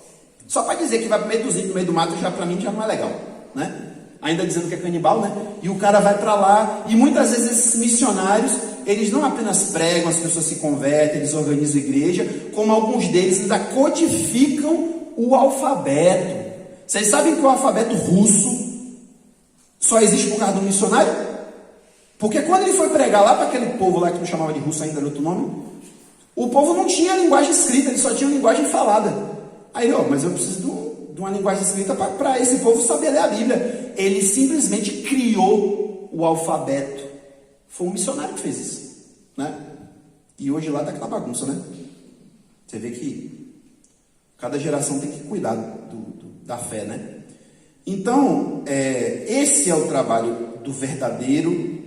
Só para dizer que vai para o meio dos índios, no meio do mato, já para mim já não é legal, né? Ainda dizendo que é canibal, né? E o cara vai para lá, e muitas vezes esses missionários, eles não apenas pregam, as pessoas se convertem, eles organizam igreja, como alguns deles ainda codificam o alfabeto. Vocês sabem que o alfabeto russo só existe por causa do missionário? Porque quando ele foi pregar lá para aquele povo lá que não chamava de russo ainda, era outro nome, o povo não tinha linguagem escrita, ele só tinha linguagem falada. Aí, mas eu preciso de uma linguagem escrita para esse povo saber ler a Bíblia. Ele simplesmente criou o alfabeto. Foi um missionário que fez isso, né? E hoje lá está aquela bagunça, né? Você vê que cada geração tem que cuidar da fé, né? Então, esse é o trabalho do verdadeiro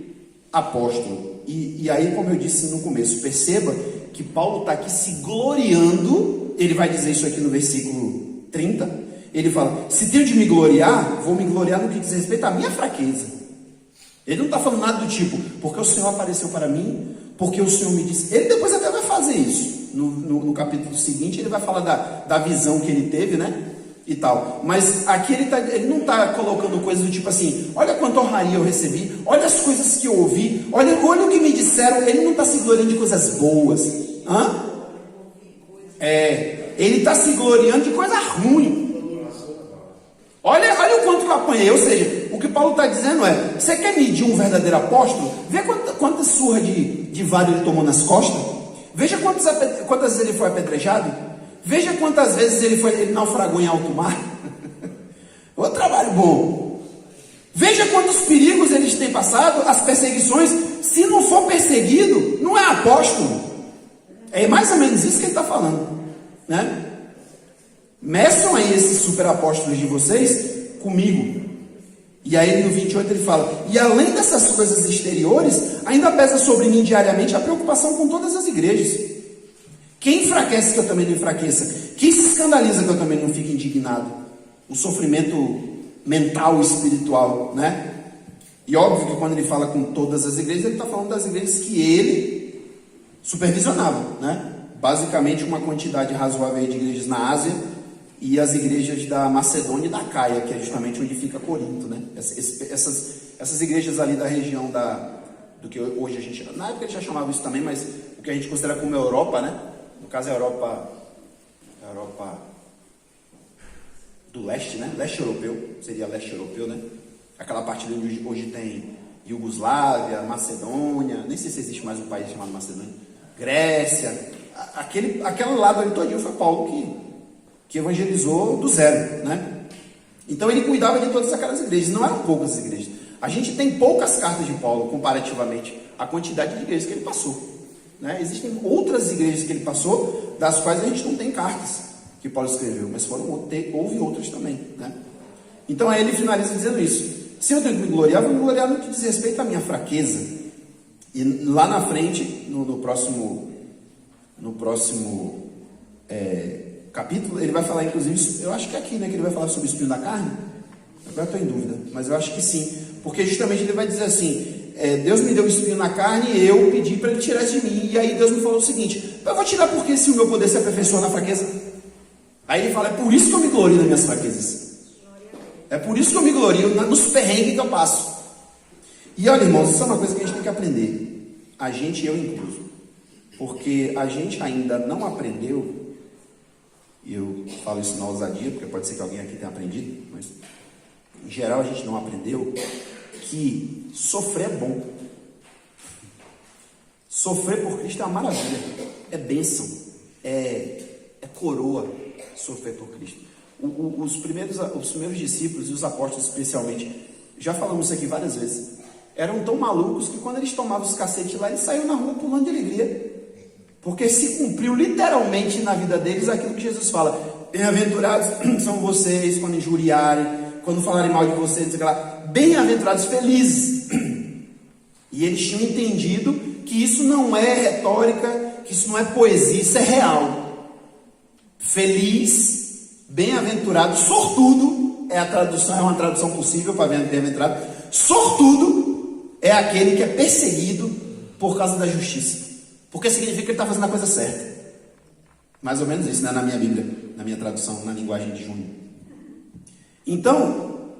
apóstolo. E aí, como eu disse no começo, perceba que Paulo está aqui se gloriando. Ele vai dizer isso aqui no versículo 30. Ele fala: se tenho de me gloriar, vou me gloriar no que diz respeito à minha fraqueza. Ele não está falando nada do tipo, porque o Senhor apareceu para mim, porque o Senhor me disse. Ele depois até vai fazer isso. No capítulo seguinte, ele vai falar da visão que ele teve, né? E tal. Mas aqui ele não está colocando coisas do tipo assim: olha quanta honraria eu recebi, olha as coisas que eu ouvi, olha o que me disseram. Ele não está se gloriando de coisas boas. Ele está se gloriando de coisa ruim. Olha o quanto que eu apanhei. Ou seja, o que Paulo está dizendo é: você quer medir um verdadeiro apóstolo? Vê quanta surra de vara ele tomou nas costas. Veja quantas vezes ele foi apedrejado. Veja quantas vezes ele naufragou em alto mar. O trabalho bom. Veja quantos perigos eles têm passado, as perseguições. Se não for perseguido, não é apóstolo. É mais ou menos isso que ele está falando, né? Meçam aí esses super apóstolos de vocês comigo. E aí no 28 ele fala: e além dessas coisas exteriores, ainda pesa sobre mim diariamente a preocupação com todas as igrejas. Quem enfraquece que eu também não enfraqueça? Quem se escandaliza que eu também não fique indignado? O sofrimento mental e espiritual, né? E óbvio que quando ele fala com todas as igrejas, ele está falando das igrejas que ele supervisionava, né? basicamente uma quantidade razoável de igrejas na Ásia e as igrejas da Macedônia e da Caia, que é justamente onde fica Corinto, né? Essas igrejas ali da região do que hoje a gente, na época eles já chamavam isso também, mas o que a gente considera como Europa, né? No caso é a Europa do leste, né? Leste europeu, seria leste europeu, né? Aquela parte ali onde hoje tem Iugoslávia, Macedônia, nem sei se existe mais um país chamado Macedônia, Grécia, aquele lado ali todinho foi Paulo que evangelizou do zero, né? Então ele cuidava de todas aquelas igrejas, não eram poucas as igrejas. A gente tem poucas cartas de Paulo comparativamente à quantidade de igrejas que ele passou, né? Existem outras igrejas que ele passou, das quais a gente não tem cartas que Paulo escreveu, mas houve outras também, né? Então aí ele finaliza dizendo isso: se eu tenho que me gloriar, vou me gloriar no que diz respeito à minha fraqueza. E lá na frente, no próximo capítulo, ele vai falar, inclusive, eu acho que é aqui, né, que ele vai falar sobre o espinho da carne. Agora estou em dúvida, mas eu acho que sim, porque justamente ele vai dizer assim: Deus me deu um espinho na carne e eu pedi para ele tirar isso de mim, e aí Deus me falou o seguinte: eu vou tirar porque se o meu poder se aperfeiçoa na fraqueza. Aí ele fala: é por isso que eu me glorio nas minhas fraquezas, é por isso que eu me glorio nos perrengues que eu passo. E olha, irmãos, isso é uma coisa que a gente tem que aprender, a gente e eu incluso, porque a gente ainda não aprendeu. E eu falo isso na ousadia, porque pode ser que alguém aqui tenha aprendido, mas em geral a gente não aprendeu que sofrer é bom. Sofrer por Cristo é uma maravilha, é bênção, é coroa sofrer por Cristo. Os primeiros discípulos e os apóstolos especialmente, já falamos isso aqui várias vezes, eram tão malucos que quando eles tomavam os cacetes lá, eles saíam na rua pulando de alegria. Porque se cumpriu literalmente na vida deles aquilo que Jesus fala: bem-aventurados são vocês quando injuriarem, quando falarem mal de vocês, bem-aventurados, felizes. E eles tinham entendido que isso não é retórica, que isso não é poesia, isso é real. Feliz, bem-aventurado, sortudo é a tradução, é uma tradução possível para bem-aventurado. Sortudo é aquele que é perseguido por causa da justiça. Porque significa que ele está fazendo a coisa certa. Mais ou menos isso, né? Na minha Bíblia, na minha tradução, na linguagem de Júnior. Então,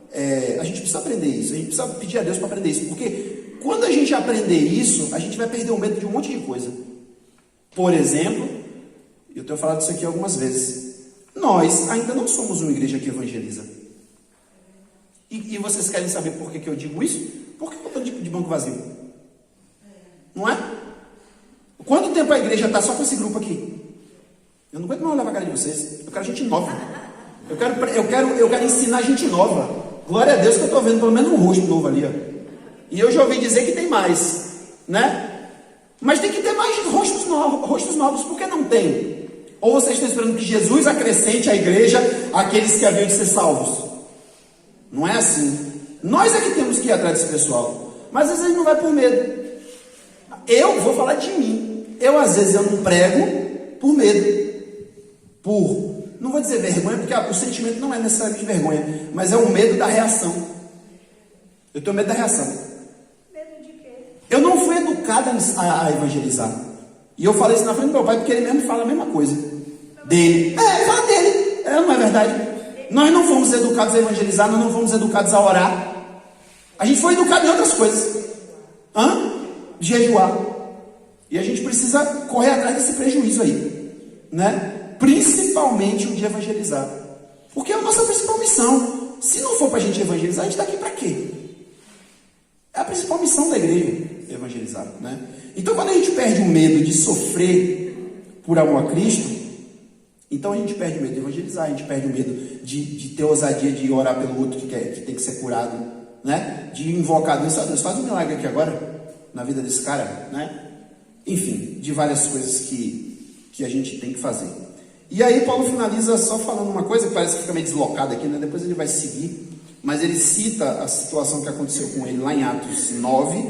a gente precisa aprender isso. A gente precisa pedir a Deus para aprender isso. Porque quando a gente aprender isso, a gente vai perder o medo de um monte de coisa. Por exemplo, eu tenho falado isso aqui algumas vezes, nós ainda não somos uma igreja que evangeliza. E vocês querem saber por que eu digo isso? Porque eu estou de banco vazio. Não é? Quanto tempo a igreja está só com esse grupo aqui? Eu não aguento mais olhar para a cara de vocês. Eu quero gente nova. Eu quero ensinar gente nova. Glória a Deus que eu estou vendo pelo menos um rosto novo ali. Ó. E eu já ouvi dizer que tem mais, né? Mas tem que ter mais rostos novos, porque não tem. Ou vocês estão esperando que Jesus acrescente à igreja aqueles que haviam de ser salvos? Não é assim. Nós é que temos que ir atrás desse pessoal. Mas às vezes não vai por medo. Eu vou falar de mim. Às vezes eu não prego por medo. Não vou dizer vergonha, porque o sentimento não é necessariamente vergonha, mas é o medo da reação. Eu tenho medo da reação. Medo de quê? Eu não fui educado a evangelizar. E eu falei isso na frente do meu pai, porque ele mesmo fala a mesma coisa. Dele. Ele fala dele. Não é verdade? Nós não fomos educados a evangelizar, nós não fomos educados a orar. A gente foi educado em outras coisas. Jejuar. E a gente precisa correr atrás desse prejuízo aí, né? Principalmente o de evangelizar. Porque é a nossa principal missão. Se não for para a gente evangelizar, a gente está aqui para quê? É a principal missão da igreja, evangelizar, né? Então, quando a gente perde o medo de sofrer por amor a Cristo, então a gente perde o medo de evangelizar, a gente perde o medo de ter ousadia de orar pelo outro que tem que ser curado, né? De invocar Deus. Deus faz um milagre aqui agora na vida desse cara, né? Enfim, de várias coisas que a gente tem que fazer. E aí Paulo finaliza só falando uma coisa que parece que fica meio deslocada aqui, né? Depois ele vai seguir, mas ele cita a situação que aconteceu com ele lá em Atos 9,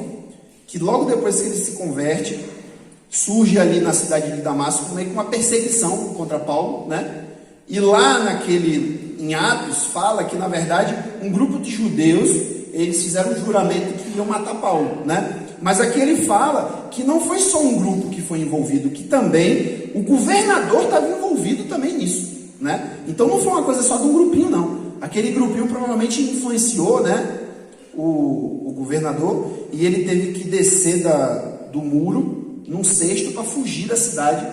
que logo depois que ele se converte, surge ali na cidade de Damasco meio que uma perseguição contra Paulo, né? E lá em Atos, fala que na verdade um grupo de judeus, eles fizeram um juramento que iam matar Paulo, né? Mas aqui ele fala que não foi só um grupo que foi envolvido, que também o governador estava envolvido também nisso, né? Então não foi uma coisa só de um grupinho, não. Aquele grupinho provavelmente influenciou, né, o governador, e ele teve que descer do muro num cesto para fugir da cidade.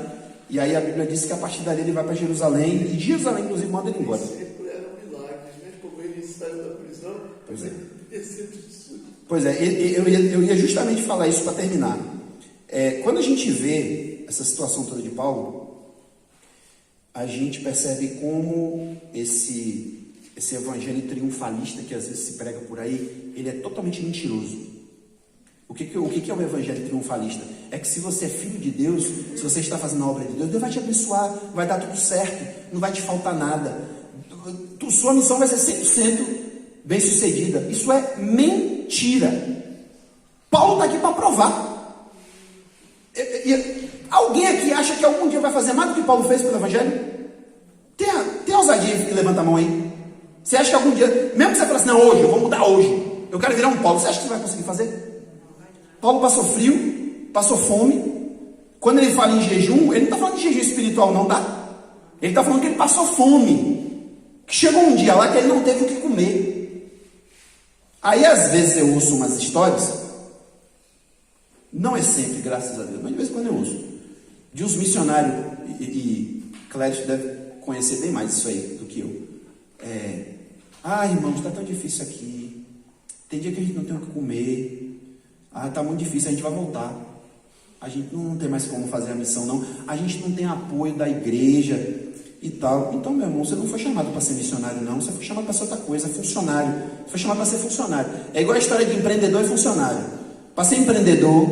E aí a Bíblia diz que a partir dali ele vai para Jerusalém, e de Jerusalém inclusive manda ele embora. Sempre eram milagres, né? Como ele saiu da prisão, Pois é. isso. Pois é, eu ia justamente falar isso para terminar. Quando a gente vê essa situação toda de Paulo, a gente percebe como esse evangelho triunfalista que às vezes se prega por aí, ele é totalmente mentiroso. O que é o evangelho triunfalista? É que se você é filho de Deus, se você está fazendo a obra de Deus, Deus vai te abençoar, vai dar tudo certo, não vai te faltar nada. Sua missão vai ser 100% bem sucedida. Isso é mentira. Paulo está aqui para provar. Alguém aqui acha que algum dia vai fazer mais do que Paulo fez pelo evangelho? Tem ousadia e levanta a mão aí. Você acha que algum dia, mesmo que você fale assim, não, hoje, eu vou mudar hoje, eu quero virar um Paulo, você acha que você vai conseguir fazer? Paulo passou frio, passou fome. Quando ele fala em jejum, ele não está falando de jejum espiritual não, tá? Ele está falando que ele passou fome, que chegou um dia lá que ele não teve o que comer. Aí às vezes eu ouço umas histórias, não é sempre, graças a Deus, mas de vez em quando eu ouço, de uns missionários, e Clédio deve conhecer bem mais isso aí do que eu. Irmãos, está tão difícil aqui, tem dia que a gente não tem o que comer, está muito difícil, a gente vai voltar, a gente não tem mais como fazer a missão não, a gente não tem apoio da igreja e tal. Então, meu irmão, você não foi chamado para ser missionário não, você foi chamado para ser outra coisa, funcionário, você foi chamado para ser funcionário. É igual a história de empreendedor e funcionário. Para ser empreendedor,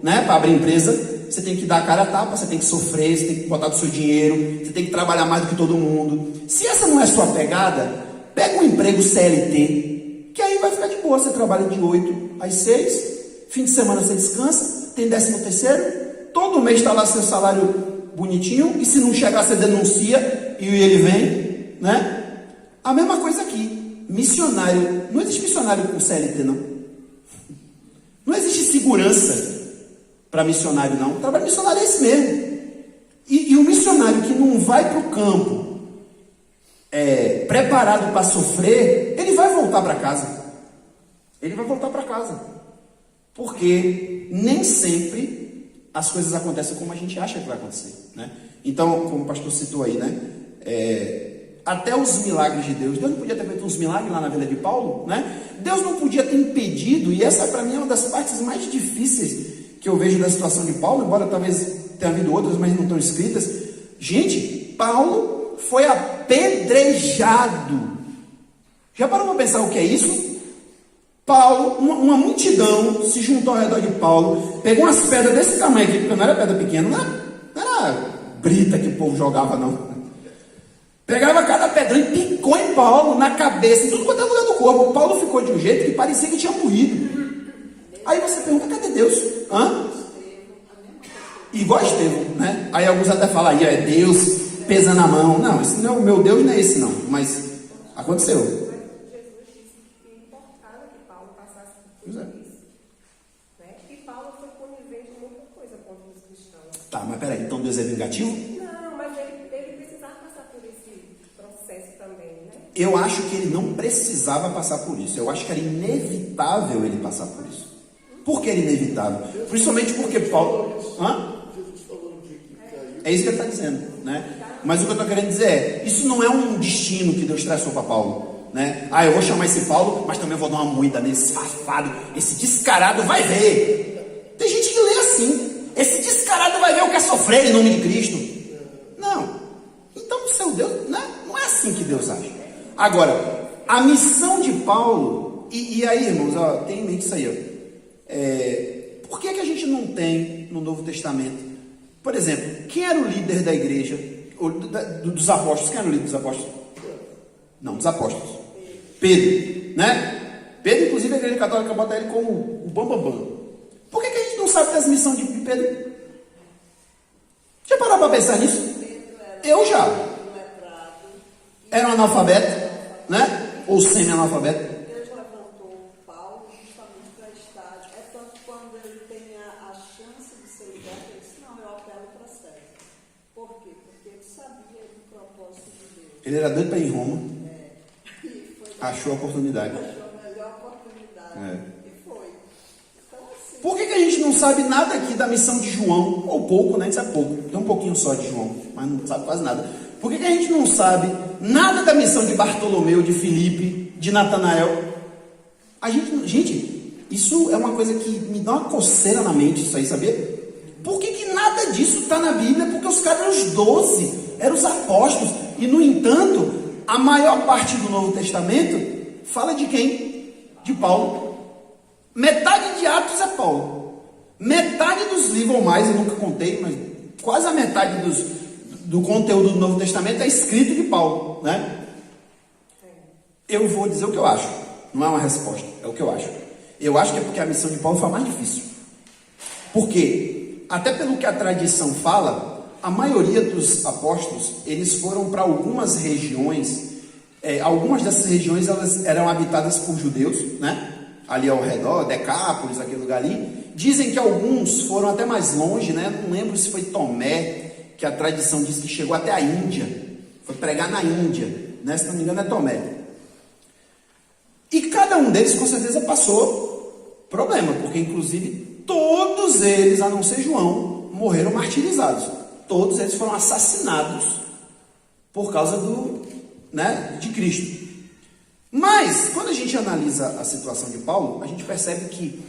né, para abrir empresa, você tem que dar a cara a tapa, você tem que sofrer, você tem que botar do seu dinheiro, você tem que trabalhar mais do que todo mundo. Se essa não é a sua pegada, pega um emprego CLT, que aí vai ficar de boa, você trabalha de 8 às 6, fim de semana você descansa, tem 13º, todo mês está lá seu salário bonitinho, e se não chegar você denuncia, e ele vem, né? A mesma coisa aqui, missionário, não existe missionário com CLT não, não existe segurança para missionário não, o trabalho missionário é esse mesmo, e o missionário que não vai para o campo, preparado para sofrer, ele vai voltar para casa, porque nem sempre as coisas acontecem como a gente acha que vai acontecer, né? Então, como o pastor citou aí, né? Até os milagres de Deus não podia ter feito uns milagres lá na vida de Paulo, né? Deus não podia ter impedido, e essa para mim é uma das partes mais difíceis que eu vejo da situação de Paulo, embora talvez tenha havido outras, mas não estão escritas. Gente, Paulo foi apedrejado. Já parou para pensar o que é isso? Paulo, uma multidão se juntou ao redor de Paulo, pegou umas pedras desse tamanho aqui, porque não era pedra pequena, não era brita que o povo jogava não. Pegava cada pedra e picou em Paulo, na cabeça, em tudo quanto é lugar do corpo. O Paulo ficou de um jeito que parecia que tinha morrido. Aí você pergunta, cadê Deus? Igual a Estevão, né? Aí alguns até falam, aí é Deus pesando a mão. Não, esse não é o meu Deus, não é esse não, mas aconteceu. Jesus disse que importava que Paulo passasse por tudo isso, né? E Paulo foi conivente com muita coisa contra os cristãos. Tá, mas peraí, então Deus é vingativo? Não, mas ele precisava passar por esse processo também, né? Eu acho que ele não precisava passar por isso. Eu acho que era inevitável ele passar por isso. Por que era inevitável? Principalmente porque Paulo... Jesus falou no dia que caiu. É isso que ele está dizendo, né? Mas o que eu estou querendo dizer é, isso não é um destino que Deus traçou para Paulo, né? Eu vou chamar esse Paulo, mas também vou dar uma moída nesse safado, esse descarado vai ver. Tem gente que lê assim, esse descarado vai ver o que é sofrer em nome de Cristo. Não. Então, seu Deus, né? Não é assim que Deus age. Agora, a missão de Paulo, e aí, irmãos, tem em mente isso aí, por que a gente não tem no Novo Testamento, por exemplo, quem era o líder da igreja, dos apóstolos? Quem era o líder dos apóstolos? Não, dos apóstolos. Pedro, né? Pedro, inclusive, a igreja católica bota ele como o bambambam. Por que a gente não sabe das missões de Pedro? Já parou para pensar nisso? Eu já. Era um analfabeto, né? Ou semi-analfabeto. Deus levantou Paulo justamente para estar. É tanto quando ele Ele era doido para ir em Roma. Achou a oportunidade. Achou a melhor oportunidade. E foi. Então, assim. Por que a gente não sabe nada aqui da missão de João? Ou pouco, né? A gente sabe pouco. Tem um pouquinho só de João, mas não sabe quase nada. Por que a gente não sabe nada da missão de Bartolomeu, de Filipe, de Natanael? Gente, isso é uma coisa que me dá uma coceira na mente, isso aí, sabia? Por que nada disso está na Bíblia? Porque os caras eram os 12, eram os apóstolos. E, no entanto, a maior parte do Novo Testamento fala de quem? De Paulo. Metade de Atos é Paulo. Metade dos livros, ou mais, eu nunca contei, mas quase a metade do conteúdo do Novo Testamento é escrito de Paulo, né? Eu vou dizer o que eu acho. Não é uma resposta, é o que eu acho. Eu acho que é porque a missão de Paulo foi a mais difícil. Por quê? Até pelo que a tradição fala, a maioria dos apóstolos, eles foram para algumas regiões. Algumas dessas regiões elas eram habitadas por judeus, né? Ali ao redor, Decápolis, aquele lugar ali. Dizem que alguns foram até mais longe, né? Não lembro se foi Tomé, que a tradição diz que chegou até a Índia. Foi pregar na Índia, né? Se não me engano é Tomé. E cada um deles com certeza passou problema, porque inclusive todos eles, a não ser João, morreram martirizados. Todos eles foram assassinados por causa de Cristo. Mas, quando a gente analisa a situação de Paulo, a gente percebe que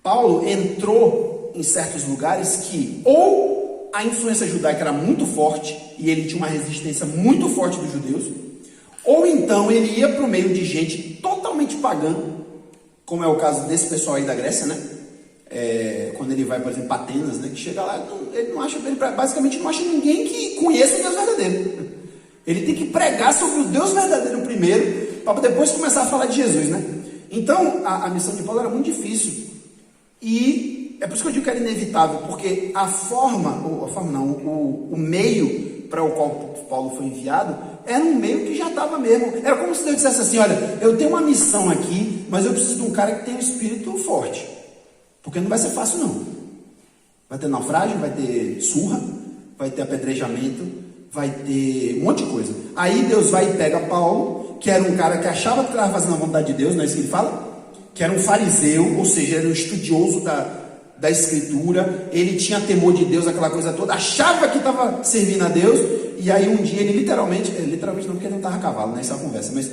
Paulo entrou em certos lugares que ou a influência judaica era muito forte e ele tinha uma resistência muito forte dos judeus, ou então ele ia para o meio de gente totalmente pagã, como é o caso desse pessoal aí da Grécia, né? Quando ele vai, por exemplo, para Atenas, né? Que chega lá, ele não acha, basicamente não acha ninguém que conheça o Deus verdadeiro. Ele tem que pregar sobre o Deus verdadeiro primeiro, para depois começar a falar de Jesus, né? Então, a missão de Paulo era muito difícil. E é por isso que eu digo que era inevitável, porque o meio para o qual Paulo foi enviado era um meio que já estava mesmo. Era como se Deus dissesse assim: olha, eu tenho uma missão aqui, mas eu preciso de um cara que tenha um espírito forte, porque não vai ser fácil não. Vai ter naufrágio, vai ter surra, vai ter apedrejamento, vai ter um monte de coisa. Aí Deus vai e pega Paulo, que era um cara que achava que estava fazendo a vontade de Deus, não é isso que ele fala? Que era um fariseu, ou seja, era um estudioso da escritura, ele tinha temor de Deus, aquela coisa toda, achava que estava servindo a Deus, e aí um dia ele literalmente não, porque ele não estava a cavalo, né? Isso é uma conversa, mas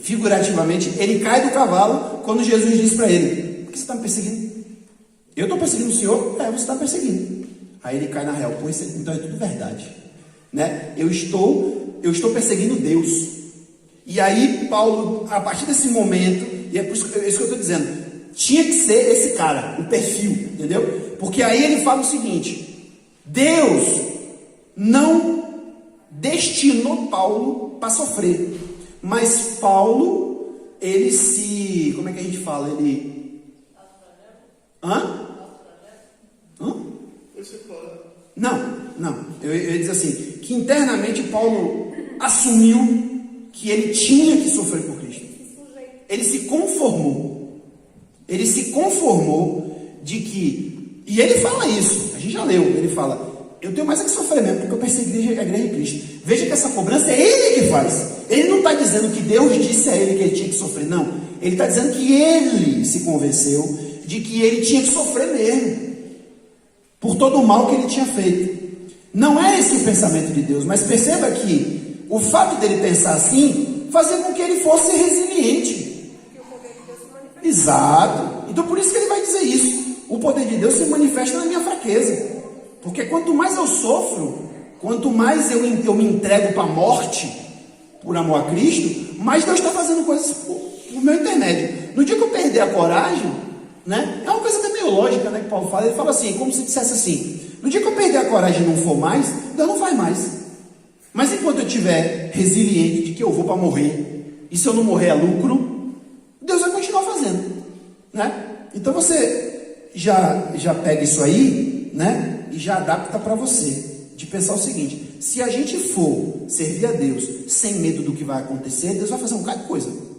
figurativamente, ele cai do cavalo quando Jesus diz para ele: por que você está me perseguindo? Eu estou perseguindo o Senhor? Você está perseguindo. Aí ele cai na real: pô, então é tudo verdade, né? Eu estou perseguindo Deus. E aí Paulo, a partir desse momento, e é isso que eu estou dizendo, tinha que ser esse cara, o perfil, entendeu? Porque aí ele fala o seguinte: Deus não destinou Paulo para sofrer, mas Paulo, ele se, como é que a gente fala? Ele... Hã? Não, eu ia dizer assim, que internamente Paulo assumiu que ele tinha que sofrer por Cristo. Ele se conformou de que, e ele fala isso, a gente já leu, ele fala: eu tenho mais é que sofrer mesmo, porque eu persegui a igreja de Cristo. Veja que essa cobrança é ele que faz. Ele não está dizendo que Deus disse a ele que ele tinha que sofrer, não. Ele está dizendo que ele se convenceu de que ele tinha que sofrer mesmo, por todo o mal que ele tinha feito. Não é esse o pensamento de Deus, mas perceba que o fato dele pensar assim fazia com que ele fosse resiliente. Exato. Então por isso que ele vai dizer isso: o poder de Deus se manifesta na minha fraqueza. Porque quanto mais eu sofro, quanto mais eu me entrego para a morte por amor a Cristo, mais Deus está fazendo coisas por meu intermédio. No dia que eu perder a coragem, né? É uma coisa até meio lógica, né, que Paulo fala. Ele fala assim, como se dissesse assim: no dia que eu perder a coragem e não for mais, Deus não faz mais. Mas enquanto eu estiver resiliente de que eu vou para morrer, e se eu não morrer é lucro, Deus vai continuar fazendo, né? Então você já pega isso aí, né? E já adapta para você, de pensar o seguinte: se a gente for servir a Deus sem medo do que vai acontecer, Deus vai fazer um bocado de coisa.